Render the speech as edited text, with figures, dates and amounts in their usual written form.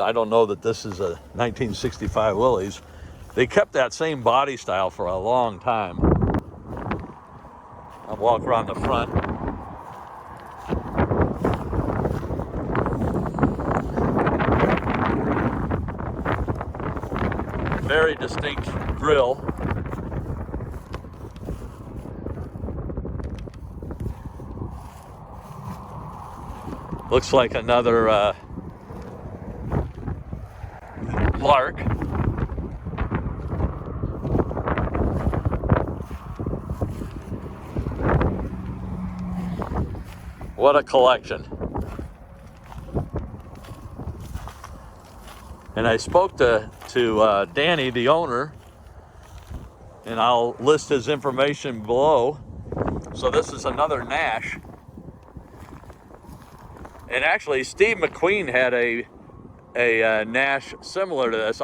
I don't know that this is a 1965 Willys. They kept that same body style for a long time. I'll walk around the front. Very distinct grill. Looks like another Lark. What a collection. And I spoke to Danny, the owner, and I'll list his information below. So this is another Nash. And actually, Steve McQueen had a Nash similar to this.